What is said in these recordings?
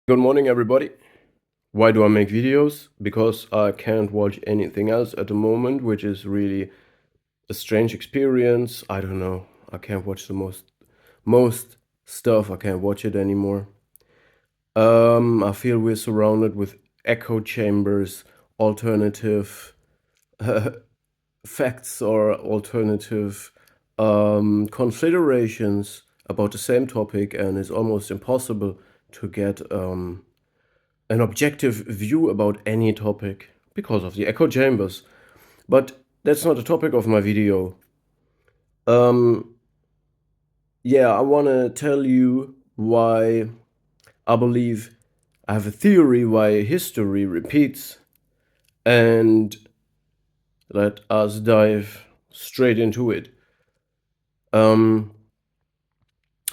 Good morning, everybody. Why do I make videos? Because I can't watch anything else at the moment, which is really a strange experience. I don't know. I can't watch the most stuff. I can't watch it anymore. I feel we're surrounded with echo chambers, alternative facts or alternative considerations about the same topic, and it's almost impossible to get an objective view about any topic because of the echo chambers. But that's not the topic of my video. Um, yeah, I want to tell you why I believe I have a theory why history repeats, and let us dive straight into it.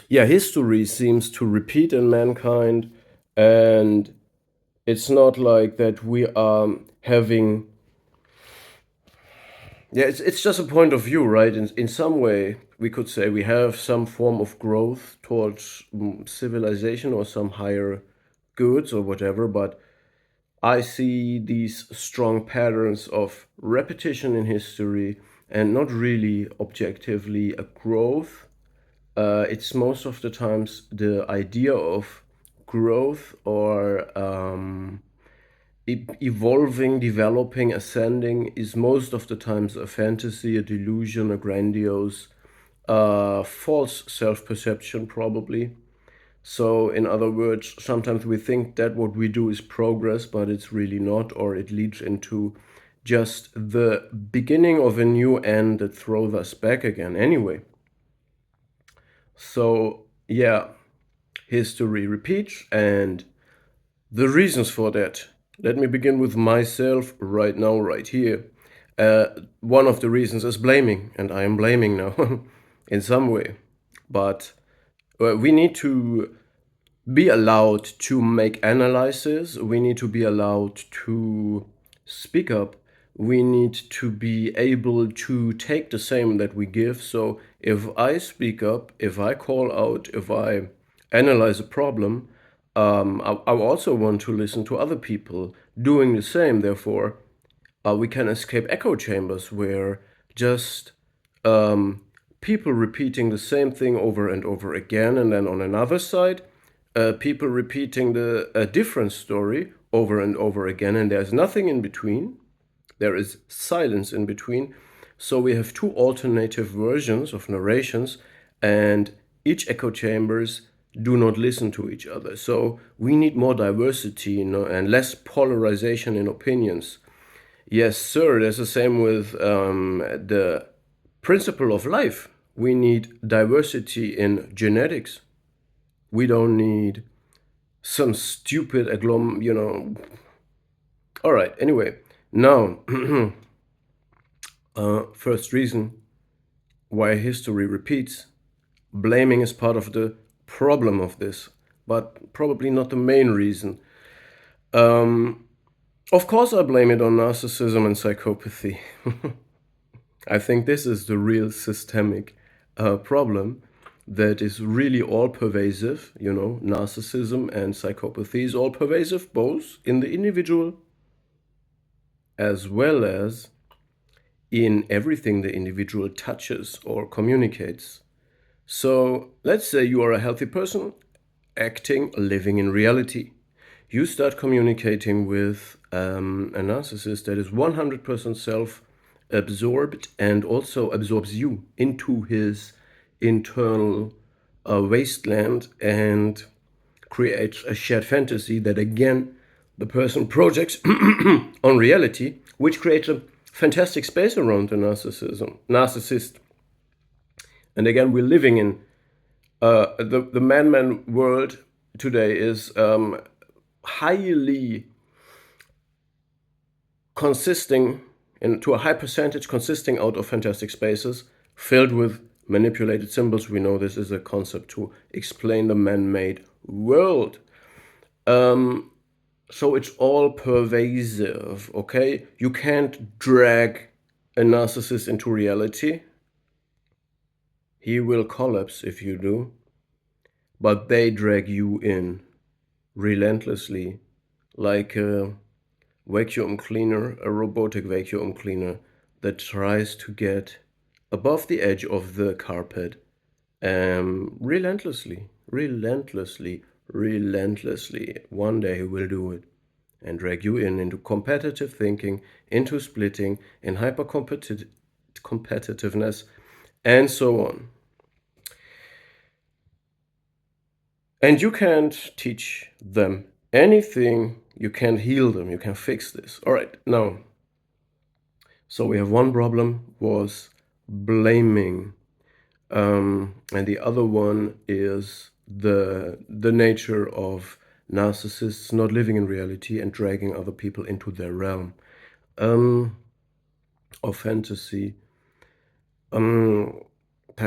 Yeah, history seems to repeat in mankind, and it's not like that we are having. Yeah, it's just a point of view, right? In some way, we could say we have some form of growth towards civilization or some higher goods or whatever, but I see these strong patterns of repetition in history and not really objectively a growth. It's most of the times the idea of growth or evolving, developing, ascending is most of the times a fantasy, a delusion, a grandiose, false self-perception probably. So in other words, sometimes we think that what we do is progress, but it's really not, or it leads into just the beginning of a new end that throws us back again anyway. So yeah, history repeats, and the reasons for that. Let me begin with myself right now, right here. One of the reasons is blaming, and I am blaming now in some way. But we need to be allowed to make analysis, we need to be allowed to speak up, we need to be able to take the same that we give. So if I speak up, if I call out, if I analyze a problem, I also want to listen to other people doing the same. Therefore, we can escape echo chambers where just people repeating the same thing over and over again, and then on another side, people repeating a different story over and over again, and there's nothing in between. There is silence in between. So we have two alternative versions of narrations, and each echo chambers do not listen to each other. So we need more diversity, and less polarization in opinions. Yes, sir. That's the same with the principle of life. We need diversity in genetics. We don't need some stupid All right. Anyway, now, first reason why history repeats. Blaming is part of the problem of this, but probably not the main reason. Of course, I blame it on narcissism and psychopathy. I think this is the real systemic problem that is really all pervasive. Narcissism and psychopathy is all pervasive, both in the individual as well as in everything the individual touches or communicates. So let's say you are a healthy person, acting, living in reality. You start communicating with a narcissist that is 100% self-absorbed and also absorbs you into his internal wasteland and creates a shared fantasy that again the person projects on reality, which creates a fantastic space around the narcissist. And again, we're living in the man world today is highly consisting, and to a high percentage consisting out of fantastic spaces filled with manipulated symbols. We know this is a concept to explain the man-made world. So it's all pervasive, okay? You can't drag a narcissist into reality. He will collapse if you do, but they drag you in. relentlessly, like a vacuum cleaner, a robotic vacuum cleaner that tries to get above the edge of the carpet, relentlessly, relentlessly, relentlessly. One day he will do it and drag you in into competitive thinking, into splitting, in hyper competitiveness, and so on. And you can't teach them anything, you can't heal them, you can fix this. All right, now, so we have one problem was blaming, and the other one is the nature of narcissists not living in reality and dragging other people into their realm of fantasy. Time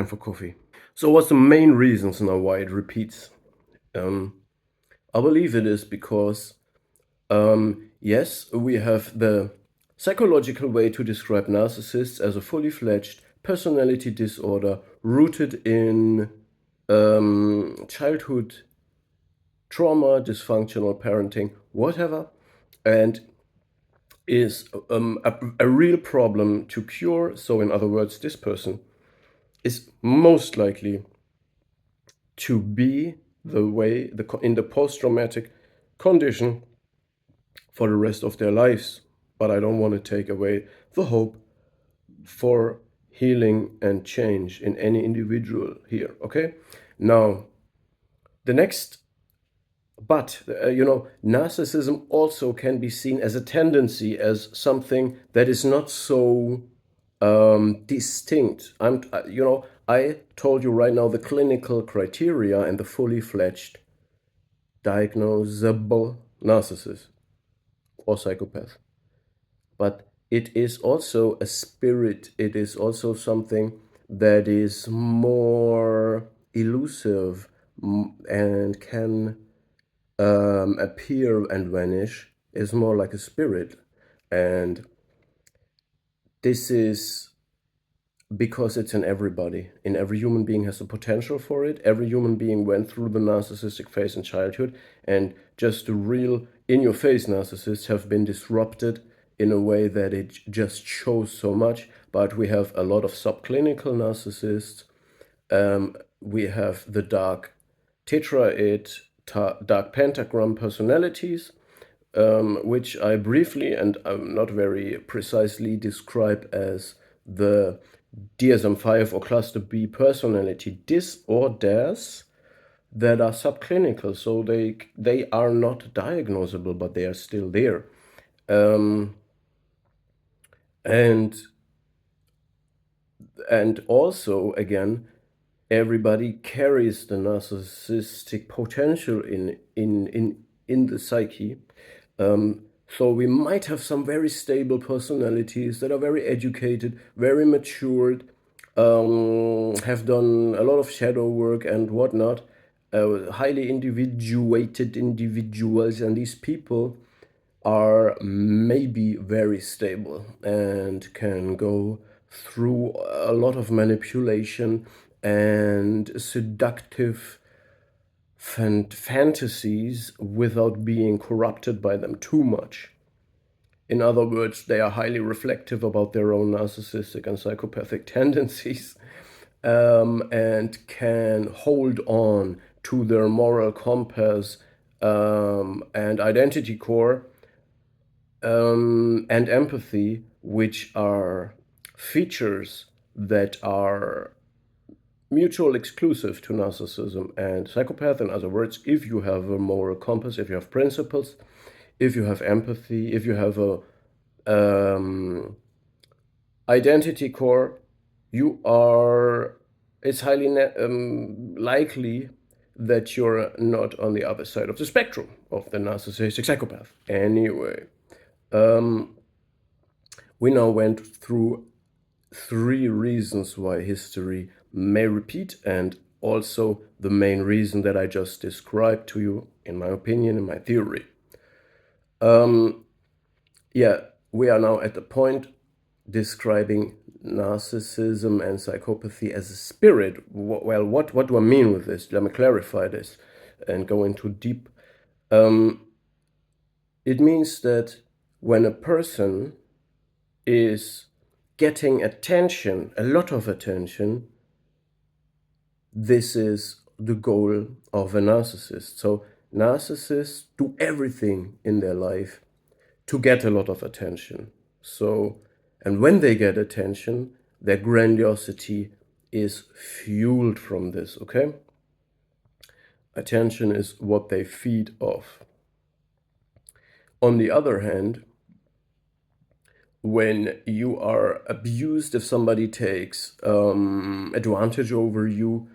for coffee. So what's the main reasons now why it repeats? I believe it is because, yes, we have the psychological way to describe narcissists as a fully fledged personality disorder rooted in childhood trauma, dysfunctional parenting, whatever, and is a real problem to cure. So, in other words, this person is most likely to be the way in the post-traumatic condition for the rest of their lives. But I don't want to take away the hope for healing and change in any individual here. Okay, now the next, but narcissism also can be seen as a tendency, as something that is not so distinct. I told you right now the clinical criteria and the fully fledged diagnosable narcissist or psychopath. But it is also a spirit, it is also something that is more elusive and can appear and vanish, is more like a spirit. And this is because it's in everybody. In every human being has the potential for it. Every human being went through the narcissistic phase in childhood, and just the real in-your-face narcissists have been disrupted in a way that it just shows so much. But we have a lot of subclinical narcissists. We have the dark tetrad, dark pentagram personalities, which I briefly and not very precisely describe as the DSM-5 or cluster B personality disorders that are subclinical, so they are not diagnosable, but they are still there. And also, again, everybody carries the narcissistic potential in the psyche. So we might have some very stable personalities that are very educated, very matured, have done a lot of shadow work and whatnot, highly individuated individuals, and these people are maybe very stable and can go through a lot of manipulation and seductive fantasies without being corrupted by them too much. In other words, they are highly reflective about their own narcissistic and psychopathic tendencies, and can hold on to their moral compass and identity core and empathy, which are features that are mutual exclusive to narcissism and psychopath. In other words, if you have a moral compass, if you have principles, if you have empathy, if you have a identity core, it's highly likely that you're not on the other side of the spectrum of the narcissistic psychopath. Anyway, we now went through 3 reasons why history may repeat, and also the main reason that I just described to you, in my opinion, in my theory. Yeah, we are now at the point describing narcissism and psychopathy as a spirit. Well, what do I mean with this? Let me clarify this and go into deep It means that when a person is getting attention, a lot of attention, this is the goal of a narcissist. So narcissists do everything in their life to get a lot of attention. So, and when they get attention, their grandiosity is fueled from this, okay? Attention is what they feed off. On the other hand, when you are abused, if somebody takes advantage over you,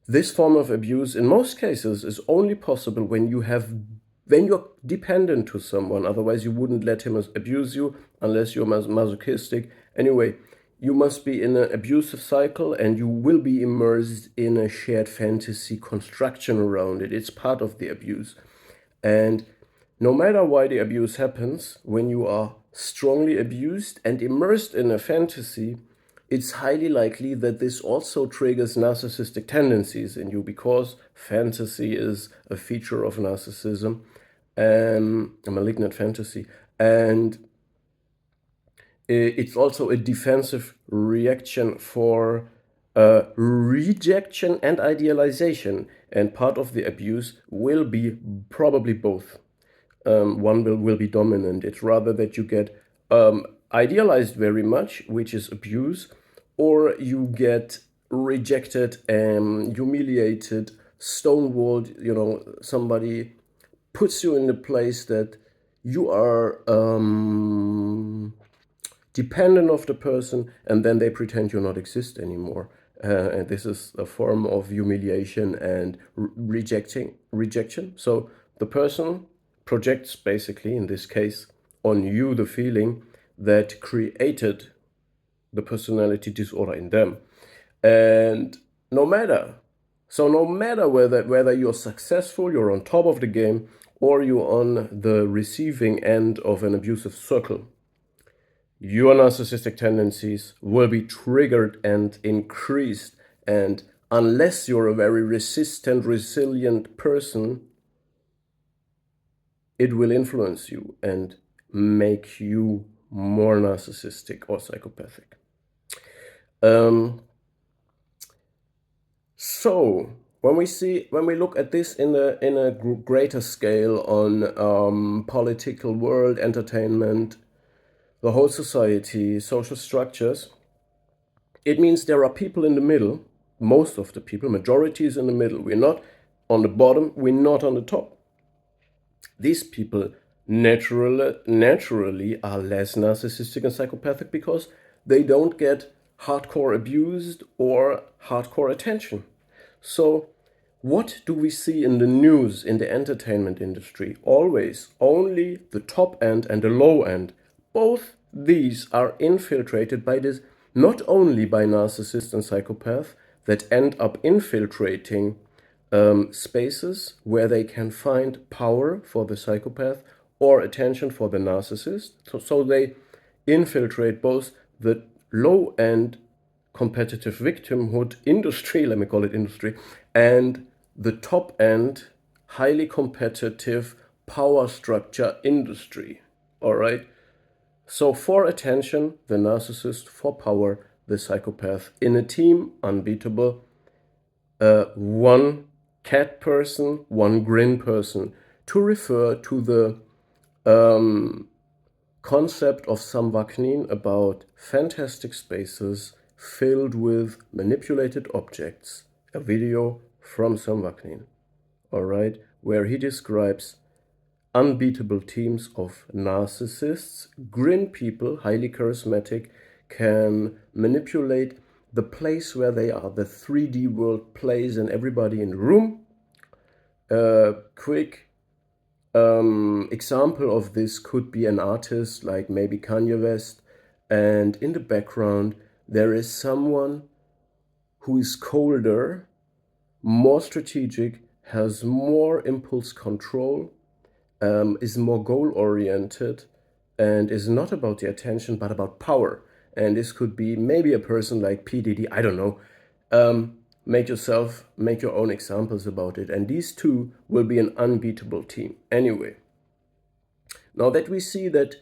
this form of abuse in most cases is only possible when you're dependent to someone. Otherwise you wouldn't let him abuse you unless you're masochistic. Anyway, you must be in an abusive cycle and you will be immersed in a shared fantasy construction around it. It's part of the abuse. And no matter why the abuse happens, when you are strongly abused and immersed in a fantasy, it's highly likely that this also triggers narcissistic tendencies in you, because fantasy is a feature of narcissism, a malignant fantasy. And it's also a defensive reaction for rejection and idealization. And part of the abuse will be probably both. One will be dominant. It's rather that you get idealized very much, which is abuse, or you get rejected and humiliated, stonewalled. Somebody puts you in a place that you are dependent of the person, and then they pretend you not exist anymore. And this is a form of humiliation and rejection. So the person projects, basically, in this case, on you the feeling that created the personality disorder in them. And no matter whether you're successful, you're on top of the game, or you're on the receiving end of an abusive circle, your narcissistic tendencies will be triggered and increased. And unless you're a very resistant, resilient person, it will influence you and make you more narcissistic or psychopathic. So when we look at this in a greater scale on political world, entertainment, the whole society, social structures, it means there are people in the middle. Most of the people, majority is in the middle. We're not on the bottom, we're not on the top. These people naturally are less narcissistic and psychopathic because they don't get hardcore abused or hardcore attention. So what do we see in the news, in the entertainment industry? Always only the top end and the low end. Both these are infiltrated by this, not only by narcissists and psychopaths that end up infiltrating spaces where they can find power for the psychopath or attention for the narcissist. So they infiltrate both the low-end competitive victimhood industry, let me call it industry, and the top-end highly competitive power structure industry. All right? So for attention, the narcissist; for power, the psychopath. In a team, unbeatable. One cat person, one grin person, to refer to the concept of Samvaknin about fantastic spaces filled with manipulated objects, a video from Samvaknin, all right, where he describes unbeatable teams of narcissists, grin people, highly charismatic, can manipulate the place where they are, the 3D world plays, and everybody in the room. Quick example of this could be an artist like maybe Kanye West, and in the background there is someone who is colder, more strategic, has more impulse control, is more goal-oriented, and is not about the attention but about power. And this could be maybe a person like P. Diddy, I don't know. make your own examples about it. And these two will be an unbeatable team. Anyway, now that we see that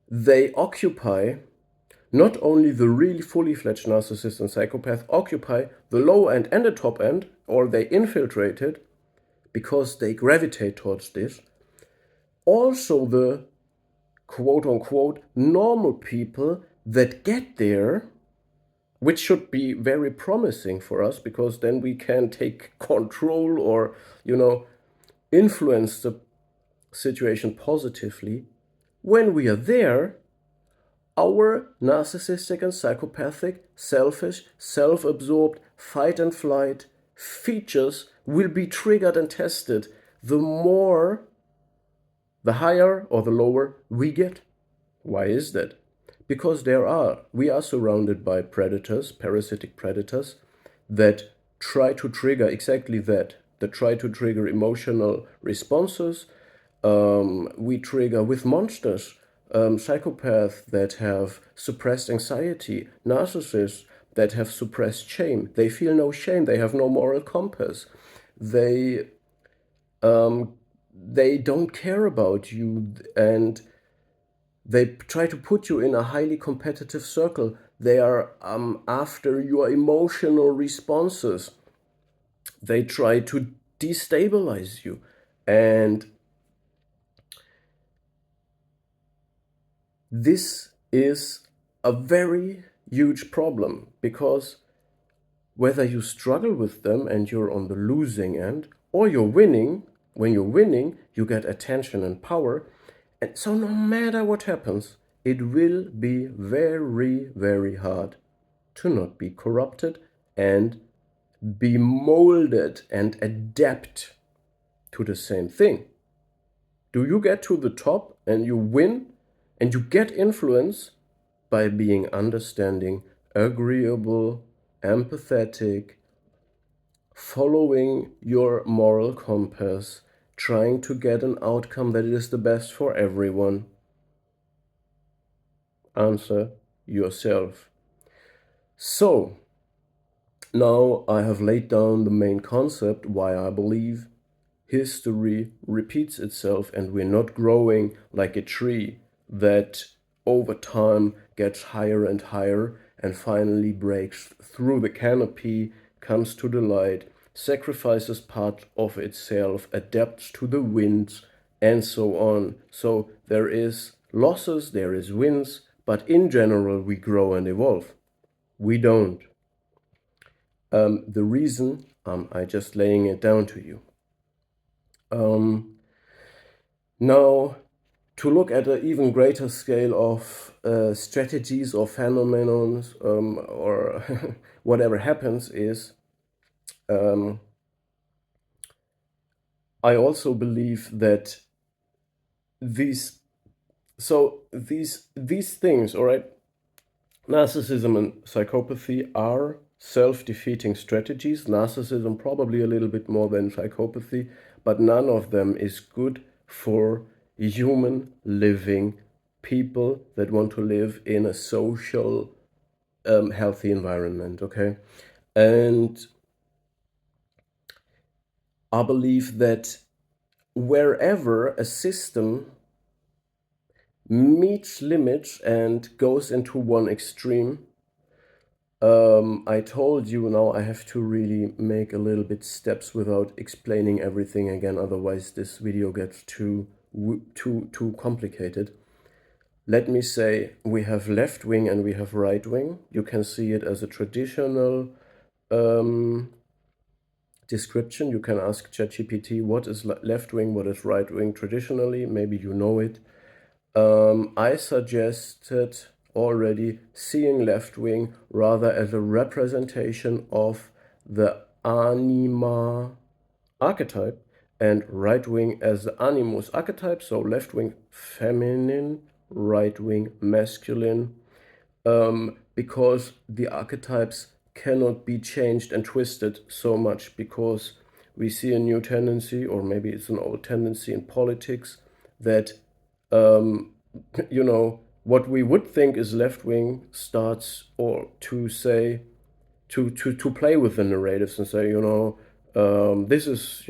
they occupy not only the really fully fledged narcissist and psychopath occupy the low end and the top end, or they infiltrate it because they gravitate towards this, also the quote unquote normal people that get there, which should be very promising for us, because then we can take control or, influence the situation positively. When we are there, our narcissistic and psychopathic, selfish, self-absorbed, fight and flight features will be triggered and tested the higher or the lower we get. Why is that? Because we are surrounded by predators, parasitic predators, that try to trigger exactly that try to trigger emotional responses. We trigger with monsters, psychopaths that have suppressed anxiety, narcissists that have suppressed shame. They feel no shame, they have no moral compass. They don't care about you, and they try to put you in a highly competitive circle. They are after your emotional responses. They try to destabilize you. And this is a very huge problem, because whether you struggle with them and you're on the losing end, or you're winning, when you're winning, you get attention and power. And so no matter what happens, it will be very, very hard to not be corrupted and be molded and adapt to the same thing. Do you get to the top and you win and you get influence by being understanding, agreeable, empathetic, following your moral compass, trying to get an outcome that is the best for everyone? Answer yourself. So, now I have laid down the main concept why I believe history repeats itself and we're not growing like a tree that over time gets higher and higher and finally breaks through the canopy, comes to the light, sacrifices part of itself, adapts to the winds, and so on. So there is losses, there is wins, but in general we grow and evolve. We don't. The reason, I just laying it down to you. Now, to look at an even greater scale of strategies or phenomena, or whatever happens, is I also believe that these things, all right, narcissism and psychopathy are self-defeating strategies. Narcissism probably a little bit more than psychopathy, but none of them is good for human living people that want to live in a social, healthy environment, okay? And I believe that wherever a system meets limits and goes into one extreme, I told you, now I have to really make a little bit steps without explaining everything again, otherwise this video gets too complicated. Let me say, we have left wing and we have right wing. You can see it as a traditional description. You can ask ChatGPT what is left wing, what is right wing traditionally. Maybe you know it. I suggested already seeing left wing rather as a representation of the anima archetype, and right wing as the animus archetype. So left wing feminine, right wing masculine, because the archetypes cannot be changed and twisted so much, because we see a new tendency, or maybe it's an old tendency in politics, that what we would think is left wing starts, or to to play with the narratives and say, this is,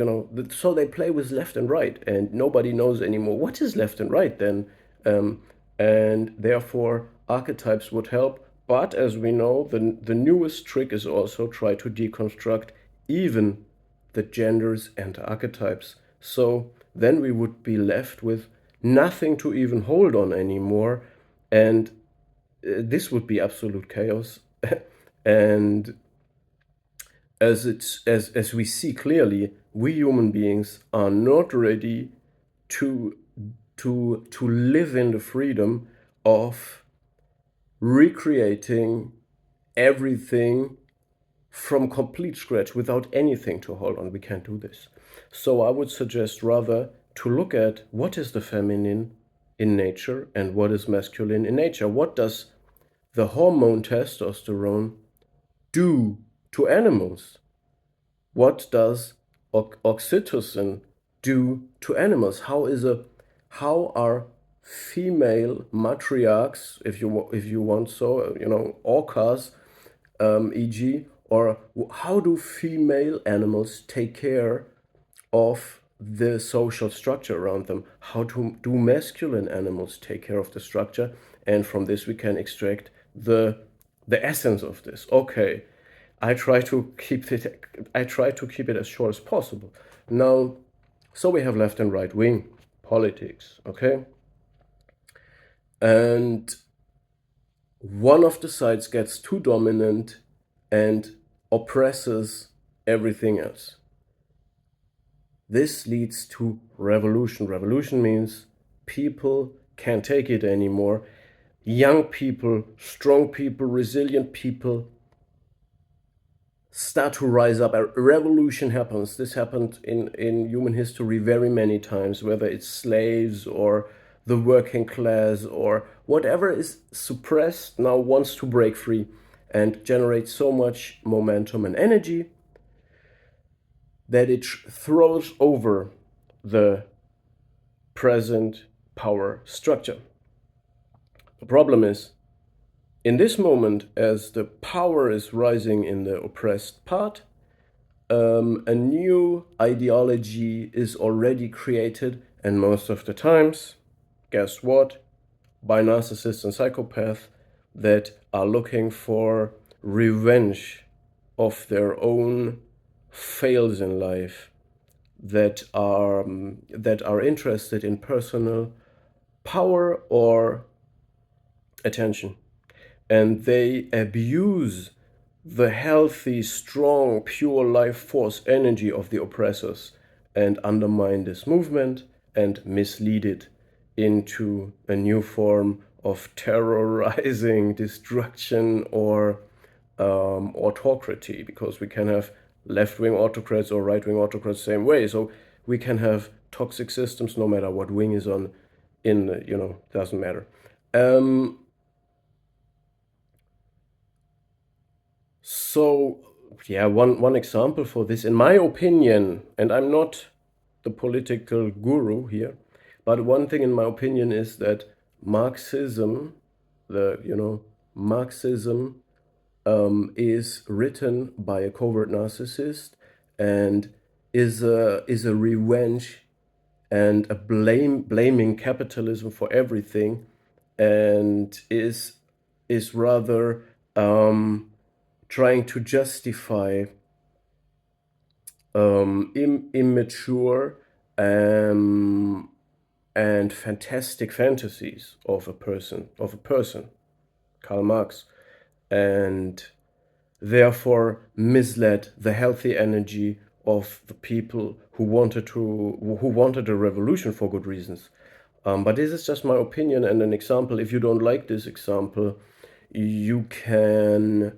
so they play with left and right, and nobody knows anymore what is left and right then. Um, and therefore, archetypes would help. But as we know, the newest trick is also try to deconstruct even the genders and archetypes. So then we would be left with nothing to even hold on anymore. And this would be absolute chaos. And as we see clearly, we human beings are not ready to live in the freedom of recreating everything from complete scratch without anything to hold on. We can't do this. So I would suggest rather to look at what is the feminine in nature and what is masculine in nature. What does the hormone testosterone do to animals? What does oxytocin do to animals? How are female matriarchs, if you want so, orcas, e.g., or how do female animals take care of the social structure around them? How do masculine animals take care of the structure? And from this we can extract the essence of this. Okay, I try to keep it as short as possible. Now, so we have left and right wing politics, okay? And one of the sides gets too dominant and oppresses everything else. This leads to revolution. Revolution means people can't take it anymore. Young people, strong people, resilient people start to rise up. A revolution happens. This happened in human history very many times, whether it's slaves or the working class or whatever is suppressed now wants to break free and generate so much momentum and energy that it throws over the present power structure. The problem is, in this moment, as the power is rising in the oppressed part, a new ideology is already created, and most of the times, guess what? By narcissists and psychopaths that are looking for revenge of their own fails in life, that are interested in personal power or attention, and they abuse the healthy, strong, pure life force energy of the oppressors and undermine this movement and mislead it into a new form of terrorizing destruction or autocracy, because we can have left-wing autocrats or right-wing autocrats same way. So we can have toxic systems no matter what wing is on doesn't matter. So, yeah, one example for this, in my opinion, and I'm not the political guru here, but one thing in my opinion is that Marxism, Marxism is written by a covert narcissist and is a revenge and a blaming capitalism for everything, and is rather trying to justify immature and fantastic fantasies of a person, Karl Marx, and therefore misled the healthy energy of the people who wanted a revolution for good reasons. But this is just my opinion and an example. If you don't like this example, you can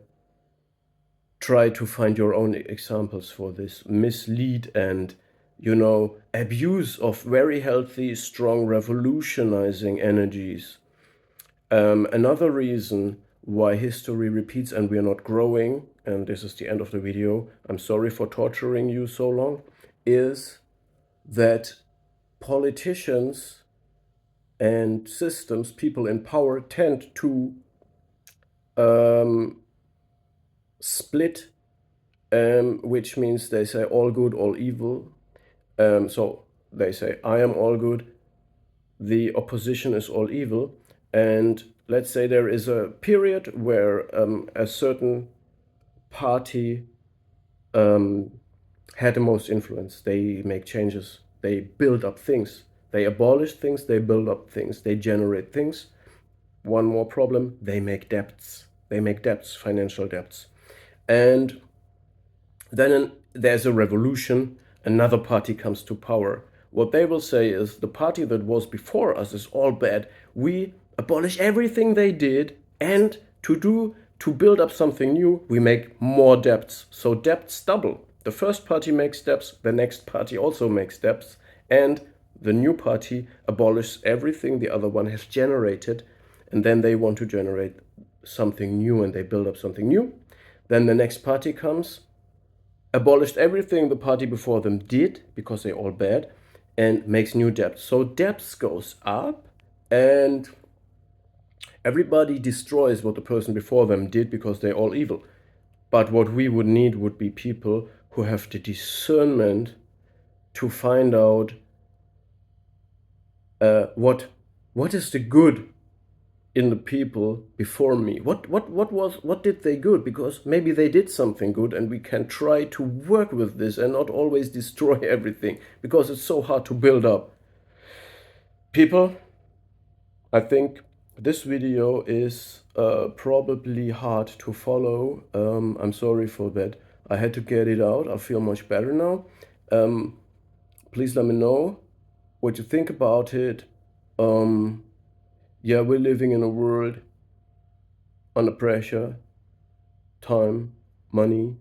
try to find your own examples for this mislead and abuse of very healthy, strong, revolutionizing energies. Another reason why history repeats and we are not growing, and this is the end of the video, I'm sorry for torturing you so long, is that politicians and systems, people in power, tend to split, which means they say all good, all evil. So they say I am all good, the opposition is all evil. And let's say there is a period where a certain party had the most influence. They make changes, they build up things, they abolish things, they build up things, they generate things. One more problem, they make debts. They make debts, financial debts. And then there's a revolution, another party comes to power. What they will say is the party that was before us is all bad. We abolish everything they did, and to build up something new, we make more debts. So debts double. The first party makes debts, the next party also makes debts, and the new party abolishes everything the other one has generated, and then they want to generate something new and they build up something new. Then the next party comes, abolished everything the party before them did because they're all bad, and makes new debts. So debts goes up, and everybody destroys what the person before them did because they're all evil. But what we would need would be people who have the discernment to find out what is the good in the people before me. What did they good? Because maybe they did something good, and we can try to work with this and not always destroy everything, because it's so hard to build up. People, I think this video is probably hard to follow. I'm sorry for that. I had to get it out. I feel much better now. Please let me know what you think about it. Yeah, we're living in a world under pressure, time, money,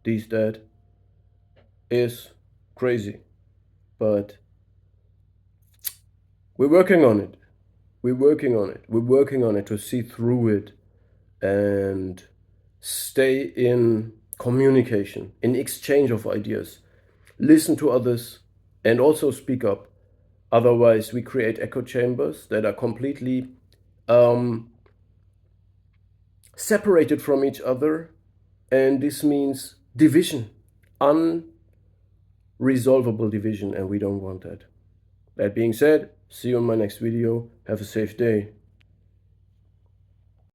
this, that is crazy. But we're working on it. We're working on it. We're working on it to see through it and stay in communication, in exchange of ideas. Listen to others and also speak up. Otherwise, we create echo chambers that are completely separated from each other, and this means division, unresolvable division, and we don't want that. That being said, see you in my next video. Have a safe day.